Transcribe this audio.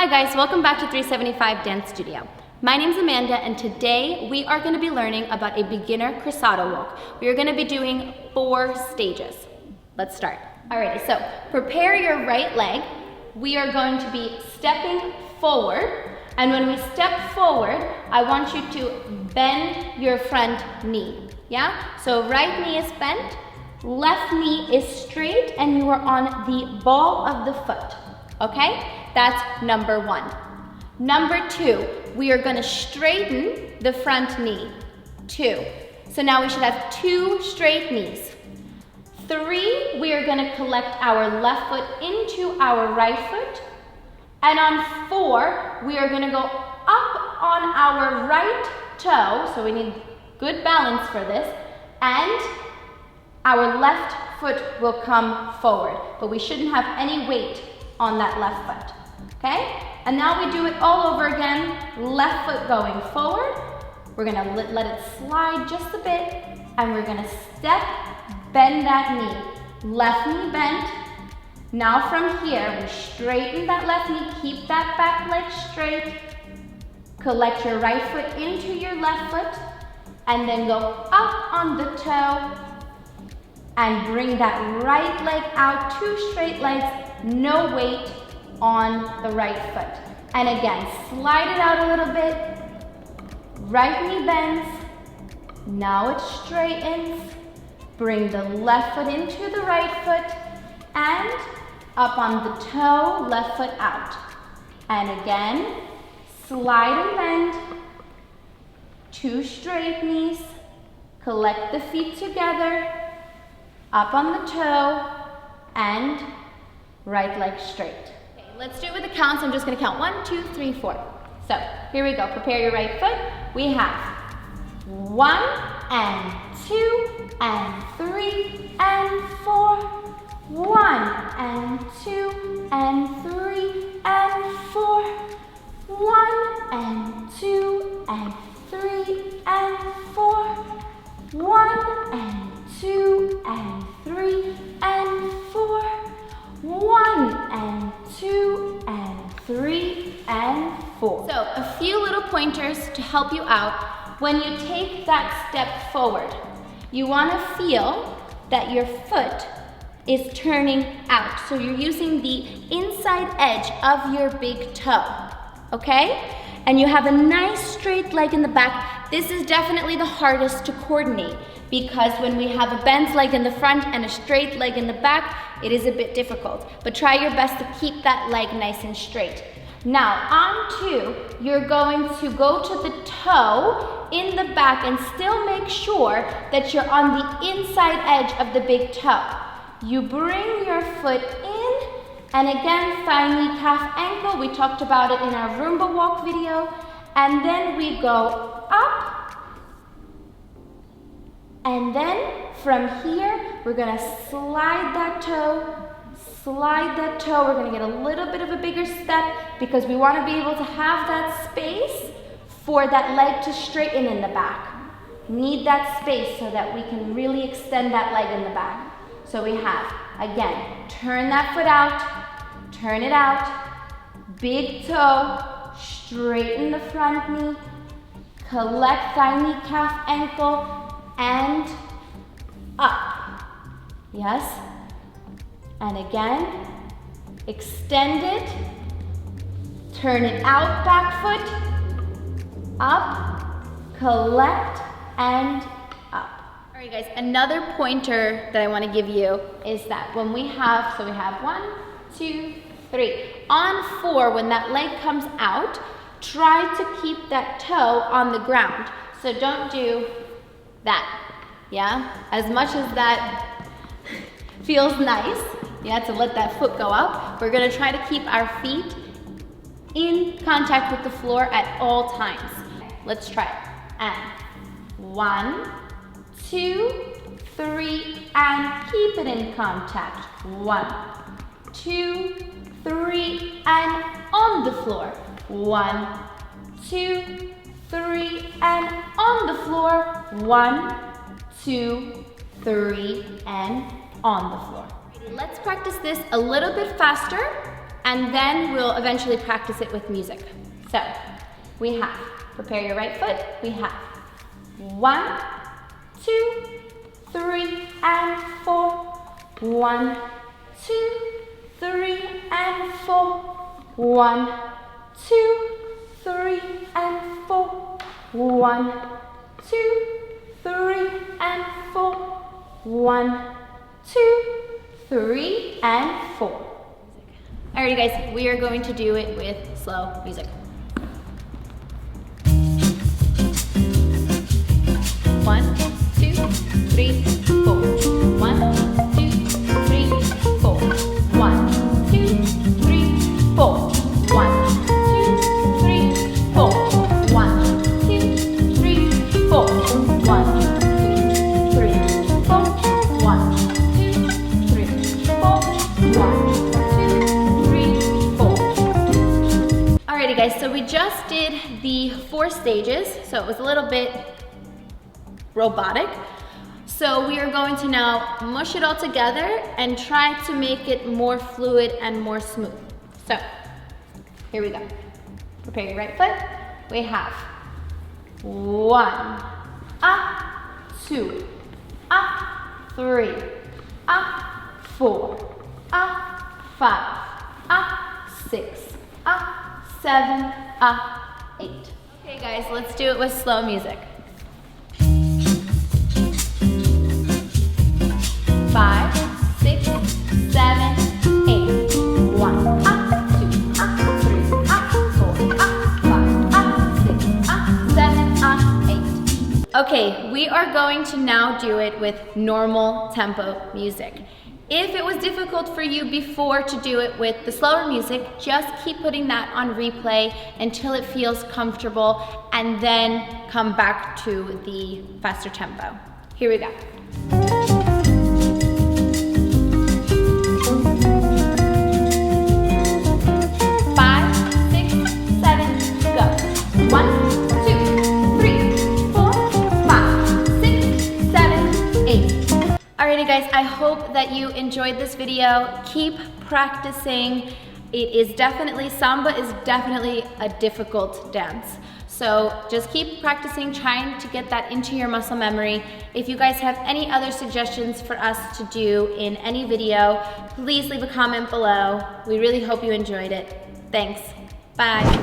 Hi guys, welcome back to 375 Dance Studio. My name's Amanda and today we are going to be learning about a beginner Cruzado walk. We are going to be doing 4 stages. Let's start. Alrighty, so prepare your right leg. We are going to be stepping forward, and when we step forward, I want you to bend your front knee. Yeah? So right knee is bent, left knee is straight, and you are on the ball of the foot. Okay? That's number 1. Number 2, we are going to straighten the front knee. 2. So now we should have 2 straight knees. 3, we are going to collect our left foot into our right foot. And on 4, we are going to go up on our right toe. So we need good balance for this. And our left foot will come forward. But we shouldn't have any weight on that left foot. Okay? And now we do it all over again. Left foot going forward. We're gonna let it slide just a bit, and we're gonna step, bend that knee. Left knee bent. Now from here, we straighten that left knee, keep that back leg straight. Collect your right foot into your left foot, and then go up on the toe, and bring that right leg out, 2 straight legs, no weight on the right foot. And again, slide it out a little bit. Right knee bends. Now it straightens. Bring the left foot into the right foot and up on the toe, left foot out. And again, slide and bend. 2 straight knees. Collect the feet together. Up on the toe and right leg straight. Okay, let's do it with the counts. I'm just going to count 1, 2, 3, 4. So here we go. Prepare your right foot. We have 1 and 2 and 3 and 4. 1 and 2 and 3 and 4. 1 and 2 and 3 and 4. 1 and 2 and 3 and 4. 1 and 2 and 3 and 4. So a few little pointers to help you out. When you take that step forward, you want to feel that your foot is turning out. So you're using the inside edge of your big toe, okay? And you have a nice straight leg in the back. This is definitely the hardest to coordinate because when we have a bent leg in the front and a straight leg in the back, it is a bit difficult. But try your best to keep that leg nice and straight. Now, on 2, you're going to go to the toe in the back and still make sure that you're on the inside edge of the big toe. You bring your foot in, and again, thigh, knee, calf, ankle. We talked about it in our Roomba walk video. And then we go up. And then from here, we're gonna slide that toe. Slide that toe. We're gonna get a little bit of a bigger step because we wanna be able to have that space for that leg to straighten in the back. Need that space so that we can really extend that leg in the back. So we have, again, turn that foot out, turn it out, big toe, straighten the front knee, collect thigh, knee, calf, ankle, and up. Yes? And again, extend it, turn it out, back foot, up, collect, and up. All right, guys, another pointer that I want to give you is that when we have, so we have 1, 2, 3. On 4, when that leg comes out, try to keep that toe on the ground. So don't do that, yeah? As much as that feels nice, yeah, to let that foot go up, we're gonna try to keep our feet in contact with the floor at all times. Let's try it. And 1, 2, 3, and keep it in contact. 1, 2, 3, and on the floor. 1, 2, 3, and on the floor. 1, 2, 3, and on the floor. Let's practice this a little bit faster. and then we'll eventually practice it with music. So we have, prepare your right foot, we have 1, 2, 3, and 4. 1, 2, 3, and 4. 1, 2, 3, and 4. 1, 2, 3, and 4. 1, 2, 3, and 4. Alrighty guys, we are going to do it with slow music. 1, 2, 3, 4. 1, 2, 3, 4. 1, 2, 3, 4. 1, 2, 3, 4. 1, 2, 3, 4. 1, 2, 3, 4. 1, 2, 3, 4. 1, 2, 3, 4. Alrighty guys, so we just did the 4 stages, so it was a little bit robotic. So we are going to now mush it all together and try to make it more fluid and more smooth. So here we go. Prepare your right foot. We have 1, 2, 3, 4, 5, 6, 7, 8. Okay guys, let's do it with slow music. 5, 6, 7, 8. 1, 2, 3, 4, 5, 6, 7, 8. Okay, we are going to now do it with normal tempo music. If it was difficult for you before to do it with the slower music, just keep putting that on replay until it feels comfortable and then come back to the faster tempo. Here we go. 1, 2, 3, 4, 5, 6, 7, 8. Alrighty guys, I hope that you enjoyed this video. Keep practicing. Samba is definitely a difficult dance. So just keep practicing, trying to get that into your muscle memory. If you guys have any other suggestions for us to do in any video, please leave a comment below. We really hope you enjoyed it. Thanks. Bye.